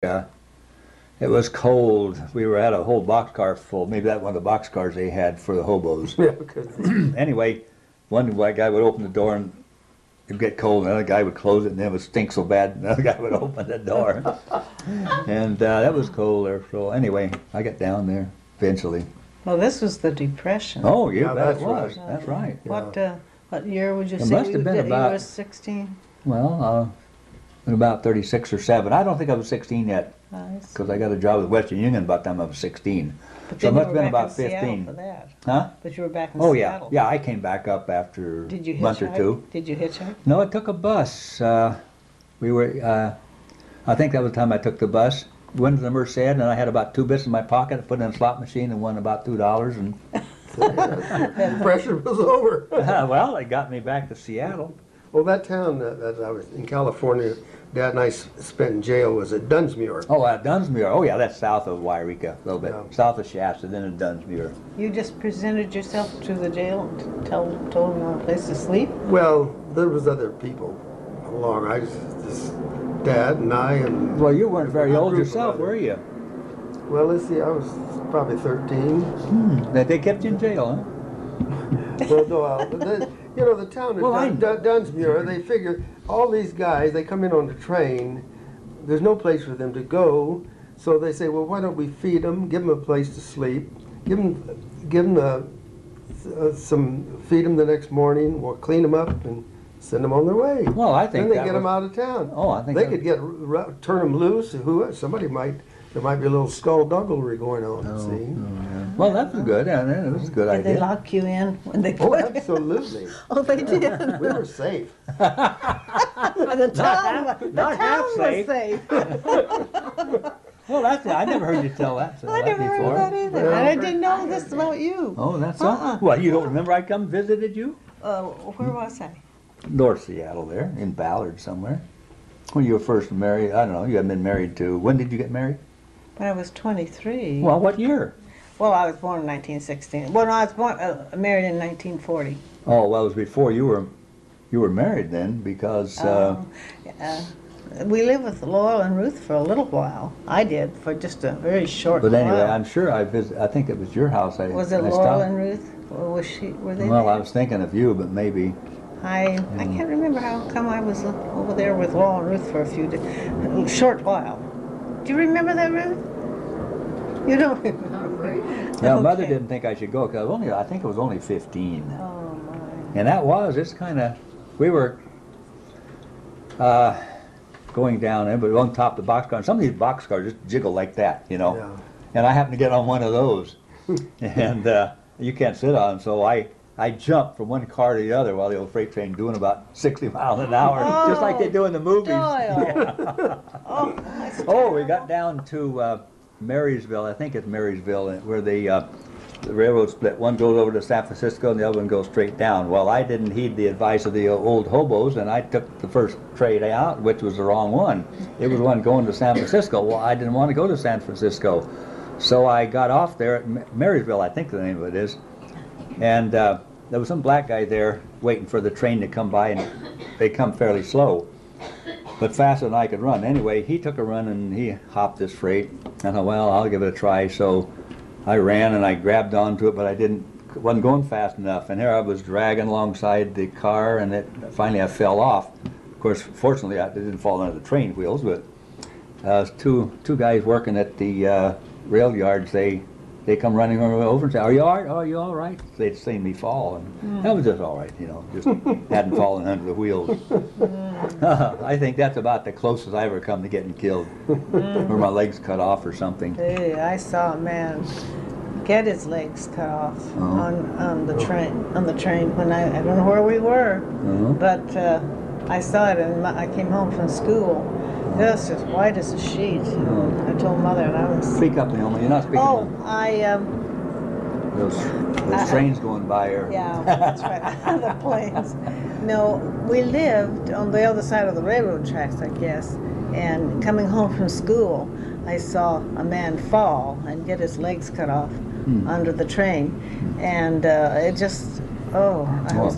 Yeah, it was cold. We were at a whole boxcar full. Maybe that one of the boxcars they had for the hobos. Yeah, because Anyway, one white guy would open the door and it'd get cold. Another guy would close it and it would stink so bad. Another guy would open the door. And that was cold there. So anyway, I got down there eventually. Well, this was the Depression. Oh, yeah, Yeah, that that's was. right. That's right. What year would you It say must have been you about- were 16? Well, about 36 or 7. I don't think I was 16 yet Nice. because I got a job with Western Union about the time I was 16. But So it then must you have were been back about in Seattle 15. for that. Huh? But you were back in Oh, yeah. Seattle. Yeah, I came back up after Did you a month or hitchhike? two. Did you hitchhike? No, I took a bus. We were, I think that was the time I took the bus. Went to the Merced, and I had about 2 bits in my pocket. I put it in a slot machine and won about $2. And the pressure was over. well, it got me back to Seattle. Well, that town that I was in California, Dad and I spent in jail was at Dunsmuir. Oh, Dunsmuir. Oh, yeah, that's south of Wairika, a little bit. Yeah. South of Shasta, then in Dunsmuir. You just presented yourself to the jail and told them a place to sleep? Well, there was other people along. I just Dad and I and. Well, you weren't very a old group of yourself, others. were you? Well, let's see. I was probably 13. They kept you in jail, huh? Well, no, you know, the town Well, I of Dunsmuir, they figure all these guys, they come in on the train, there's no place for them to go, so they say, well, why don't we feed them, give them a place to sleep, give them feed them the next morning, we'll clean them up and send them on their way. Well, I think then they that get them was- out of town. Oh, I think they that- could turn them loose. There might be a little skullduggery going on. See? Well, that was good. Yeah, that was a good Did they idea. lock you in when they Oh, put you? absolutely. Oh, they did. We were safe. The town not half was safe. safe. Well, I never heard you tell that I never heard before. that either. Yeah. And I didn't know this about you. Oh, that's all? Well, you don't remember I come visited you? Where was I? North Seattle there, in Ballard somewhere. When you were first married, I don't know, you hadn't been married to, when did you get married? When I was 23. Well, what year? Well, I was born in 1916. Well, no, I was born, married in 1940. Oh, well, it was before you were married then, because, We lived with Loyal and Ruth for a little while. I did, for just a very short but anyway, while. I'm sure I think it was your house. Was it I Loyal stopped. and Ruth? Or were they Well, there? I was thinking of you, but maybe. I can't remember how come I was over there with Loyal and Ruth for a short while. Do you remember that, Ruth? You don't remember? Yeah, Mother Okay. didn't think I should go because I think it was only 15. Oh, my. And it's kind of, we were going down there, but on top of the boxcar. And some of these boxcars just jiggle like that, you know. Yeah. And I happened to get on one of those. And you can't sit on, so I jumped from one car to the other while the old freight train doing about 60 miles an hour, just like they do in the movies. Doyal. Oh, that's Oh, we got down to Marysville, I think it's Marysville, where the railroad split. One goes over to San Francisco and the other one goes straight down. Well, I didn't heed the advice of the old hobos, and I took the first train out, which was the wrong one. It was one going to San Francisco. Well, I didn't want to go to San Francisco. So I got off there at Marysville, I think the name of it is, and there was some black guy there waiting for the train to come by, and they come fairly slow, but faster than I could run. Anyway, he took a run and he hopped this freight. I thought, well, I'll give it a try. So I ran and I grabbed onto it, but wasn't going fast enough. And here I was dragging alongside the car, and finally I fell off. Of course, fortunately, I didn't fall under the train wheels, but two guys working at the rail yards, they come running over and say, "Are you all right? Are you all right?" They'd seen me fall, and that was just all right, you know, just hadn't fallen under the wheels. I think that's about the closest I ever come to getting killed, or my legs cut off or something. Hey, I saw a man get his legs cut off on the train when I don't know where we were, but I saw it and I came home from school. It was just white as a sheet. I told Mother, and I was. Speak up, Leoma. You're not speaking. Oh, Those trains going by are. Yeah, that's right. The planes. No, we lived on the other side of the railroad tracks, I guess. And coming home from school, I saw a man fall and get his legs cut off under the train, and it just, I was